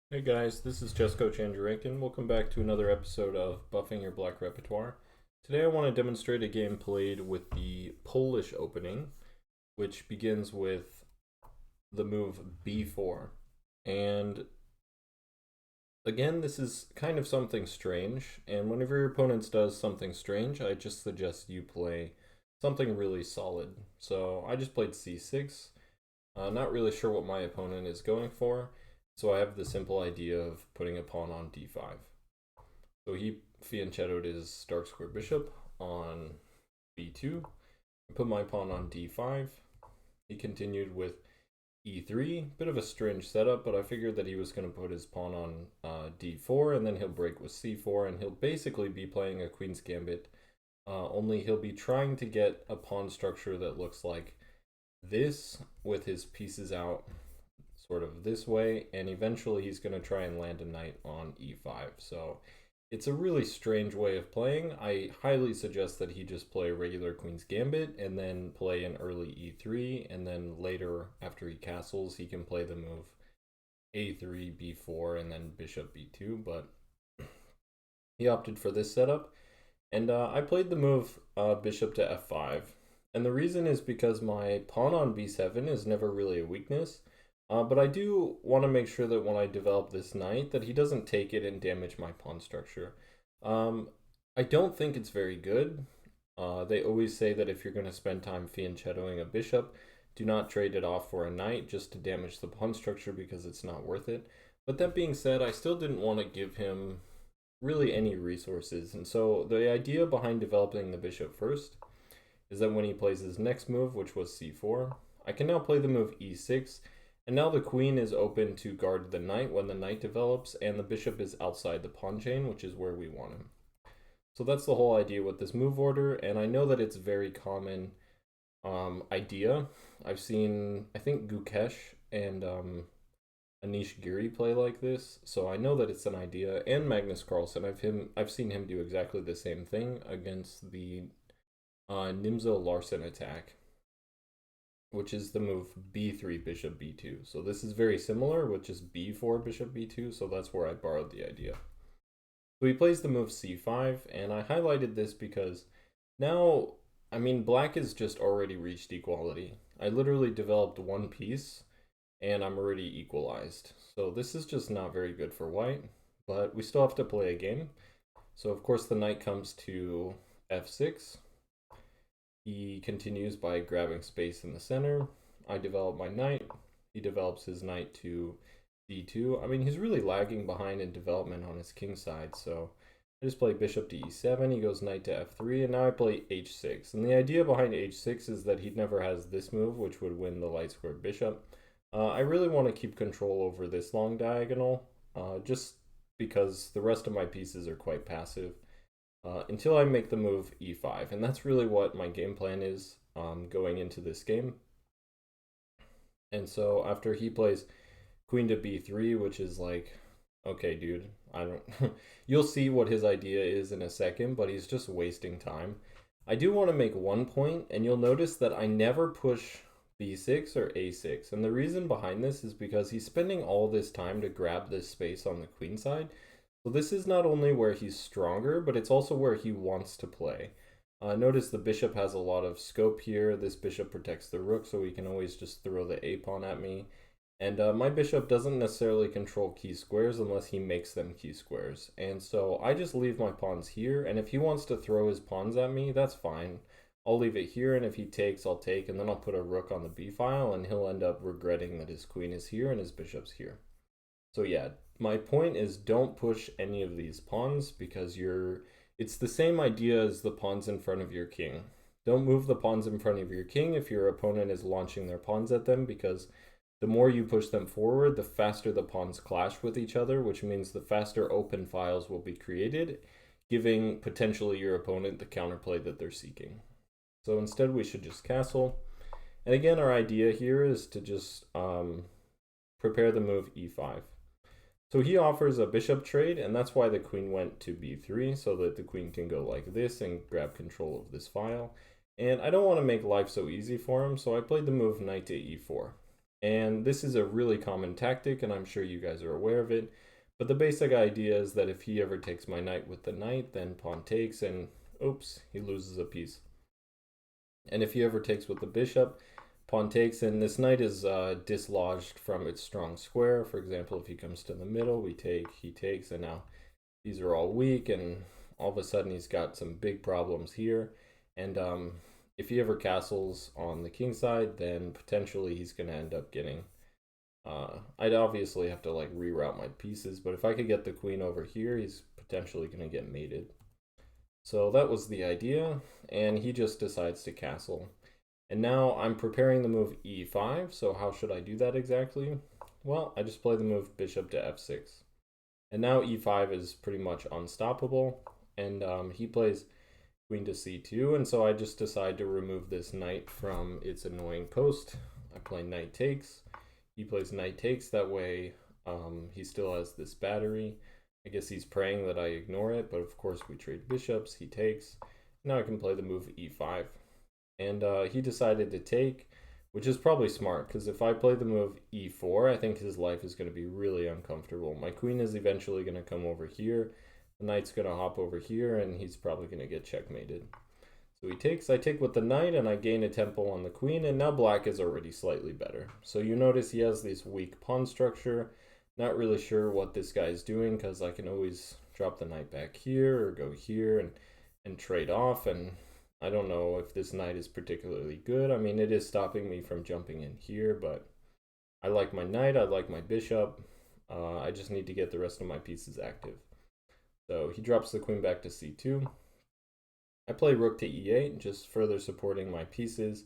Hey guys, this is Chess Coach Andrew Rankin. Welcome back to another episode of Buffing Your Black Repertoire. Today I want to demonstrate a game played with the Polish opening, which begins with the move b4. And again, this is kind of something strange, and whenever your opponent does something strange, I just suggest you play something really solid. So I just played c6, not really sure what my opponent is going for. So I have the simple idea of putting a pawn on d5. So he fianchettoed his dark square bishop on b2. I put my pawn on d5. He continued with e3. Bit of a strange setup, but I figured that he was going to put his pawn on d4, and then he'll break with c4, and he'll basically be playing a queen's gambit. Only he'll be trying to get a pawn structure that looks like this, with his pieces out sort of this way, and eventually he's going to try and land a knight on e5. So it's a really strange way of playing. I highly suggest that he just play regular queen's gambit and then play an early e3, and then later, after he castles, he can play the move a3, b4, and then bishop b2, but he opted for this setup. And I played the move bishop to f5. And the reason is because my pawn on b7 is never really a weakness. But I do want to make sure that when I develop this knight, that he doesn't take it and damage my pawn structure. I don't think it's very good. They always say that if you're going to spend time fianchettoing a bishop, do not trade it off for a knight just to damage the pawn structure because it's not worth it. But that being said, I still didn't want to give him really any resources. And so the idea behind developing the bishop first is that when he plays his next move, which was c4, I can now play the move e6, and now the queen is open to guard the knight when the knight develops, and the bishop is outside the pawn chain, which is where we want him. So that's the whole idea with this move order, and I know that it's a very common idea. I've seen, I think, Gukesh and Anish Giri play like this, so I know that it's an idea. And Magnus Carlsen, I've seen him do exactly the same thing against the Nimzo Larsen attack, which is the move b3 bishop b2. So this is very similar with just b4 bishop b2, so that's where I borrowed the idea. So he plays the move c5, and I highlighted this because now, I mean, black has just already reached equality. I literally developed one piece and I'm already equalized. So this is just not very good for white, but we still have to play a game. So of course the knight comes to f6. He continues by grabbing space in the center. I develop my knight. He develops his knight to d2. I mean, he's really lagging behind in development on his king side, so I just play bishop to e7. He goes knight to f3, and now I play h6. And the idea behind h6 is that he never has this move, which would win the light square bishop. I really want to keep control over this long diagonal, just because the rest of my pieces are quite passive until I make the move e5. And that's really what my game plan is going into this game. And so after he plays queen to b3, which is like, okay, dude, I don't. You'll see what his idea is in a second, but he's just wasting time. I do want to make one point, and you'll notice that I never push b6 or a6. And the reason behind this is because he's spending all this time to grab this space on the queen side. So this is not only where he's stronger, but it's also where he wants to play. Notice the bishop has a lot of scope here. This bishop protects the rook, so he can always just throw the a pawn at me. And my bishop doesn't necessarily control key squares unless he makes them key squares. And so I just leave my pawns here, and if he wants to throw his pawns at me, that's fine. I'll leave it here, and if he takes, I'll take, and then I'll put a rook on the b file, and he'll end up regretting that his queen is here and his bishop's here. So yeah, my point is don't push any of these pawns because it's the same idea as the pawns in front of your king. Don't move the pawns in front of your king if your opponent is launching their pawns at them, because the more you push them forward, the faster the pawns clash with each other, which means the faster open files will be created, giving potentially your opponent the counterplay that they're seeking. So instead we should just castle. And again, our idea here is to just prepare the move e5. So he offers a bishop trade, and that's why the queen went to b3, so that the queen can go like this and grab control of this file. And I don't want to make life so easy for him, so I played the move knight to e4. And this is a really common tactic, and I'm sure you guys are aware of it. But the basic idea is that if he ever takes my knight with the knight, then pawn takes, and oops, he loses a piece. And if he ever takes with the bishop, pawn takes, and this knight is dislodged from its strong square. For example, if he comes to the middle, we take, he takes, and now these are all weak, and all of a sudden he's got some big problems here. And if he ever castles on the king side, then potentially he's going to end up getting... I'd obviously have to like reroute my pieces, but if I could get the queen over here, he's potentially going to get mated. So that was the idea, and he just decides to castle. And now I'm preparing the move e5, so how should I do that exactly? Well, I just play the move bishop to f6. And now e5 is pretty much unstoppable, and he plays queen to c2, and so I just decide to remove this knight from its annoying post. I play knight takes, he plays knight takes, that way he still has this battery. I guess he's praying that I ignore it, but of course we trade bishops, he takes. Now I can play the move e5. And he decided to take, which is probably smart, because if I play the move e4, I think his life is going to be really uncomfortable. My queen is eventually going to come over here, the knight's going to hop over here, and he's probably going to get checkmated. So he takes, I take with the knight, and I gain a tempo on the queen, and now black is already slightly better. So you notice he has this weak pawn structure. Not really sure what this guy is doing, because I can always drop the knight back here, or go here, and trade off, and I don't know if this knight is particularly good. I mean, it is stopping me from jumping in here, but I like my knight, I like my bishop. I just need to get the rest of my pieces active. So he drops the queen back to c2. I play rook to e8, just further supporting my pieces.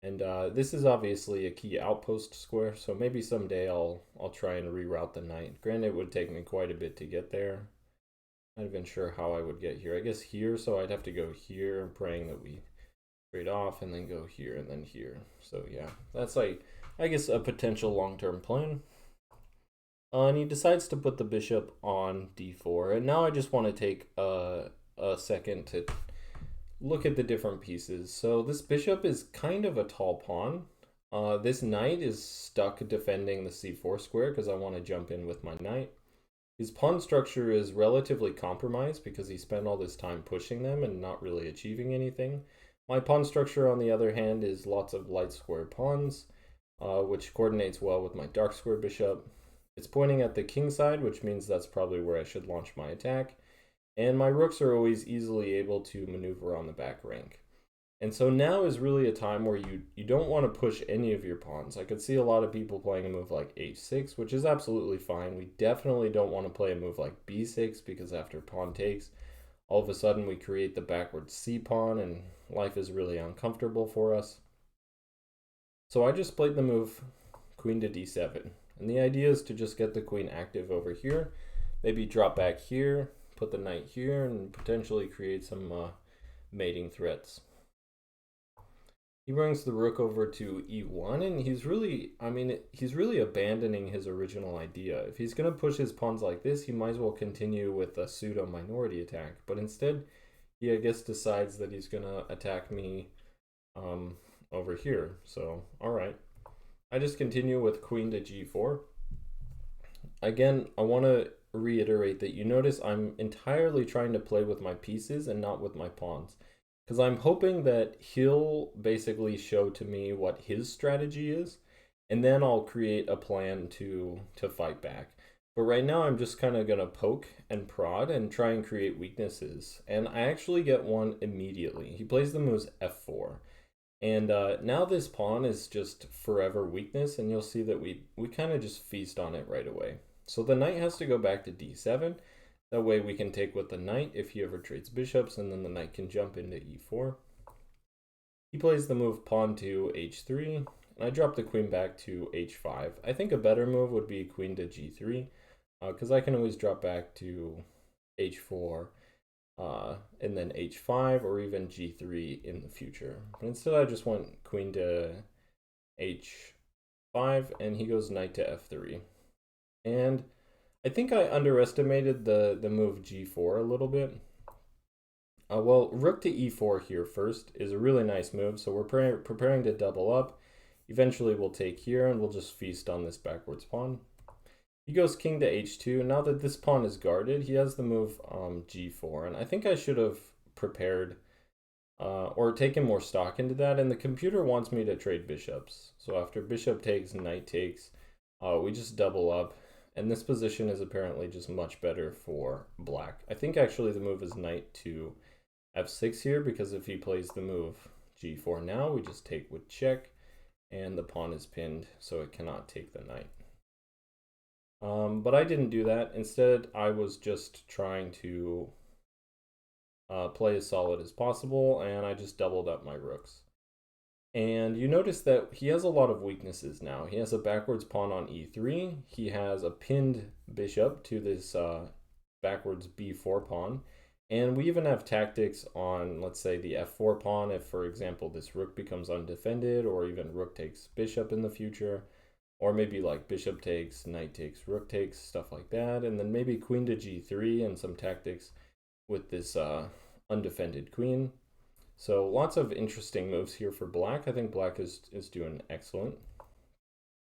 And this is obviously a key outpost square, so maybe someday I'll try and reroute the knight. Granted, it would take me quite a bit to get there. Not even sure how I would get here. I guess here, so I'd have to go here, praying that we trade off, and then go here, and then here. So yeah, that's like, I guess, a potential long-term plan. And he decides to put the bishop on d4, and now I just want to take a second to look at the different pieces. So this bishop is kind of a tall pawn. This knight is stuck defending the c4 square because I want to jump in with my knight. His pawn structure is relatively compromised because he spent all this time pushing them and not really achieving anything. My pawn structure, on the other hand, is lots of light square pawns, which coordinates well with my dark square bishop. It's pointing at the king side, which means that's probably where I should launch my attack. And my rooks are always easily able to maneuver on the back rank. And so now is really a time where you don't want to push any of your pawns. I could see a lot of people playing a move like h6, which is absolutely fine. We definitely don't want to play a move like b6, because after pawn takes, all of a sudden we create the backward c pawn, and life is really uncomfortable for us. So I just played the move queen to d7. And the idea is to just get the queen active over here, maybe drop back here, put the knight here, and potentially create some mating threats. He brings the rook over to e1, and he's really abandoning his original idea. If he's going to push his pawns like this, he might as well continue with a pseudo minority attack. But instead, he, I guess, decides that he's going to attack me over here. So, all right. I just continue with queen to g4. Again, I want to reiterate that you notice I'm entirely trying to play with my pieces and not with my pawns, because I'm hoping that he'll basically show to me what his strategy is, and then I'll create a plan to fight back. But right now I'm just kind of going to poke and prod and try and create weaknesses, and I actually get one immediately. He plays the moves f4. And now this pawn is just forever weakness, and you'll see that we kind of just feast on it right away. So the knight has to go back to d7. That way we can take with the knight if he ever trades bishops, and then the knight can jump into e4. He plays the move pawn to h3, and I drop the queen back to h5. I think a better move would be queen to g3, because I can always drop back to h4, and then h5 or even g3 in the future. But instead I just went queen to h5, and he goes knight to f3. And I think I underestimated the move g4 a little bit. Well, rook to e4 here first is a really nice move, so we're preparing to double up. Eventually we'll take here and we'll just feast on this backwards pawn. He goes king to h2. Now that this pawn is guarded, he has the move g4. And I think I should have prepared or taken more stock into that. And the computer wants me to trade bishops. So after bishop takes, knight takes, we just double up. And this position is apparently just much better for black. I think actually the move is knight to f6 here, because if he plays the move g4 now, we just take with check. And the pawn is pinned, so it cannot take the knight. But I didn't do that. Instead, I was just trying to play as solid as possible, and I just doubled up my rooks. And you notice that he has a lot of weaknesses now. He has a backwards pawn on e3. He has a pinned bishop to this backwards b4 pawn. And we even have tactics on, let's say, the f4 pawn if, for example, this rook becomes undefended, or even rook takes bishop in the future. Or maybe like bishop takes, knight takes, rook takes, stuff like that. And then maybe queen to g3 and some tactics with this undefended queen. So lots of interesting moves here for black. I think black is doing excellent.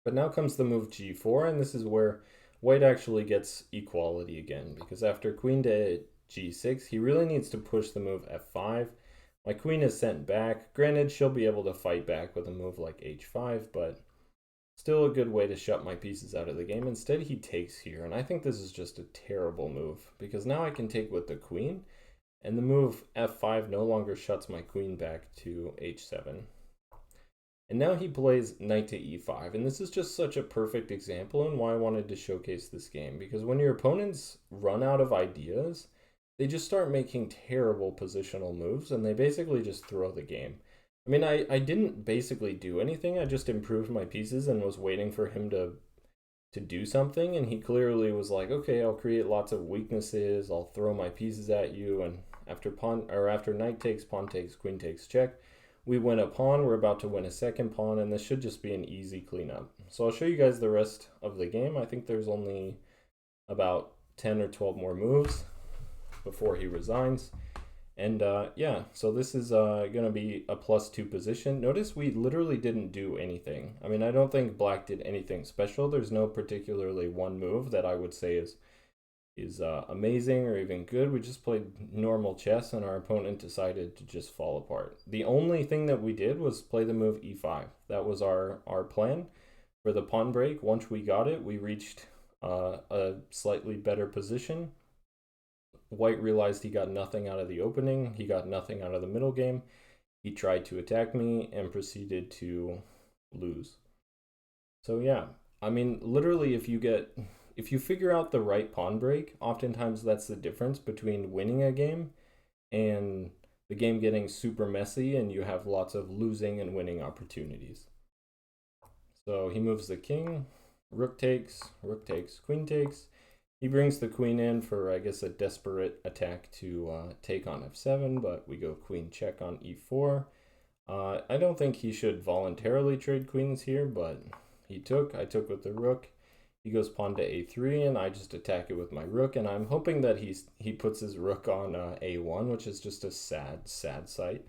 But now comes the move g4, and this is where white actually gets equality again, because after queen to g6, he really needs to push the move f5. My queen is sent back. Granted, she'll be able to fight back with a move like h5, but still a good way to shut my pieces out of the game. Instead, he takes here, and I think this is just a terrible move, because now I can take with the queen, and the move f5 no longer shuts my queen back to h7. And now he plays knight to e5, and this is just such a perfect example and why I wanted to showcase this game, because when your opponents run out of ideas, they just start making terrible positional moves, and they basically just throw the game. I mean, I didn't basically do anything. I just improved my pieces and was waiting for him to do something, and he clearly was like, okay, I'll create lots of weaknesses, I'll throw my pieces at you, and after knight takes, pawn takes, queen takes, check, we win a pawn. We're about to win a second pawn, and this should just be an easy cleanup. So I'll show you guys the rest of the game. I think there's only about 10 or 12 more moves before he resigns. And yeah, so this is going to be a +2 position. Notice we literally didn't do anything. I mean, I don't think black did anything special. There's no particularly one move that I would say is amazing or even good. We just played normal chess, and our opponent decided to just fall apart. The only thing that we did was play the move e5. That was our plan for the pawn break. Once we got it, we reached a slightly better position. White realized he got nothing out of the opening. He got nothing out of the middle game. He tried to attack me and proceeded to lose. So yeah, I mean, literally, if you figure out the right pawn break, oftentimes that's the difference between winning a game and the game getting super messy and you have lots of losing and winning opportunities. So he moves the king, rook takes, queen takes. He brings the queen in for, I guess, a desperate attack to take on f7, but we go queen check on e4. I don't think he should voluntarily trade queens here, but I took with the rook. He goes pawn to a3, and I just attack it with my rook, and I'm hoping that he puts his rook on a1, which is just a sad sight.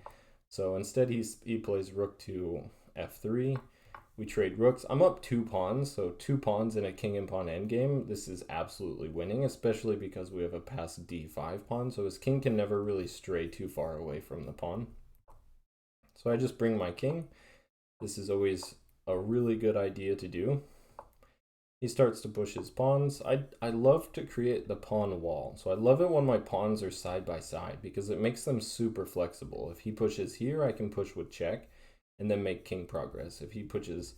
So instead he plays rook to f3. We trade rooks. I'm up 2 pawns, so 2 pawns in a king and pawn endgame. This is absolutely winning, especially because we have a passed d5 pawn, so his king can never really stray too far away from the pawn. So I just bring my king. This is always a really good idea to do. He starts to push his pawns. I love to create the pawn wall. So I love it when my pawns are side by side because it makes them super flexible. If he pushes here, I can push with check and then make king progress. If he pushes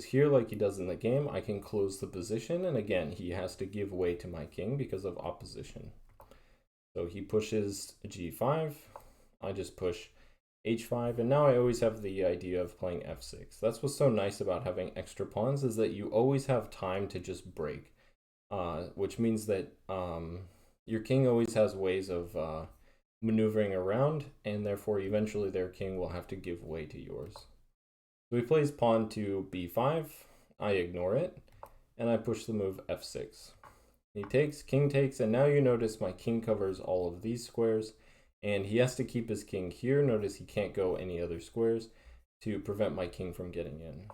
here like he does in the game, I can close the position, and again, he has to give way to my king because of opposition. So he pushes g5, I just push h5, and now I always have the idea of playing f6. That's what's so nice about having extra pawns, is that you always have time to just break, which means that your king always has ways of maneuvering around, and therefore eventually their king will have to give way to yours. So he plays pawn to b5, I ignore it, and I push the move f6. He takes, king takes, and now you notice my king covers all of these squares, and he has to keep his king here. Notice he can't go any other squares. to prevent my king from getting in.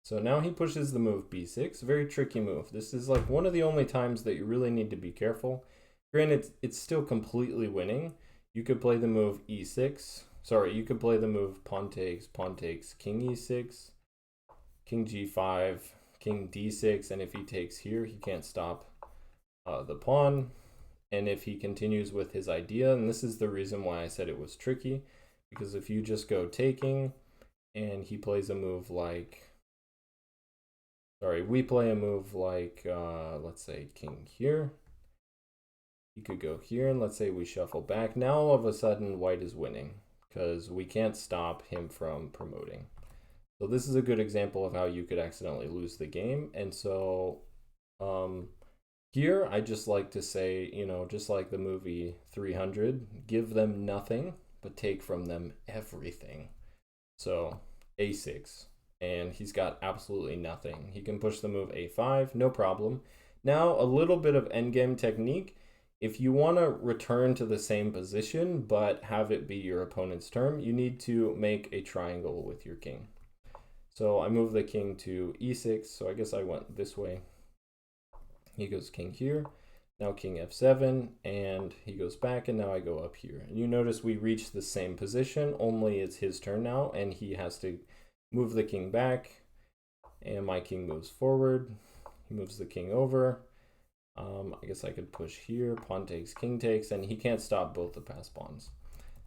So now he pushes the move b6, very tricky move. This is like one of the only times that you really need to be careful. Granted, it's still completely winning. You could play the move e6. Sorry, you could play the move pawn takes, king e6, king g5, king d6, and if he takes here, he can't stop the pawn. And if he continues with his idea, and this is the reason why I said it was tricky, because if you just go taking, and he plays a move like, we play a move like, let's say king here. He could go here, and let's say we shuffle back. Now all of a sudden, white is winning, because we can't stop him from promoting. So this is a good example of how you could accidentally lose the game. And so here, I just like to say, you know, just like the movie 300, give them nothing, but take from them everything. So a6, and he's got absolutely nothing. He can push the move a5, no problem. Now, a little bit of endgame technique. If you want to return to the same position, but have it be your opponent's turn, you need to make a triangle with your king. So I move the king to e6, so I guess I went this way. He goes king here, now king f7, and he goes back, and now I go up here. And you notice we reach the same position, only it's his turn now, and he has to move the king back, and my king moves forward. He moves the king over. I guess I could push here, pawn takes, king takes, and he can't stop both the passed pawns.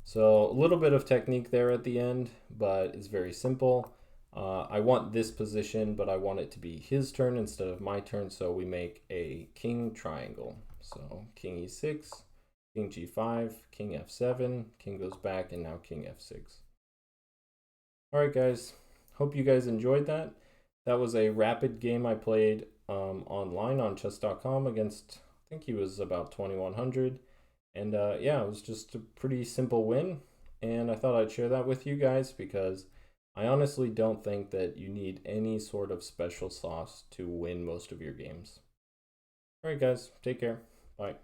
So a little bit of technique there at the end, but it's very simple. I want this position, but I want it to be his turn instead of my turn, so we make a king triangle. So king e6, king g5, king f7, king goes back, and now king f6. All right, guys. Hope you guys enjoyed that. That was a rapid game I played online on chess.com against, I think he was about 2100. And yeah, it was just a pretty simple win. And I thought I'd share that with you guys because I honestly don't think that you need any sort of special sauce to win most of your games. All right, guys, take care. Bye.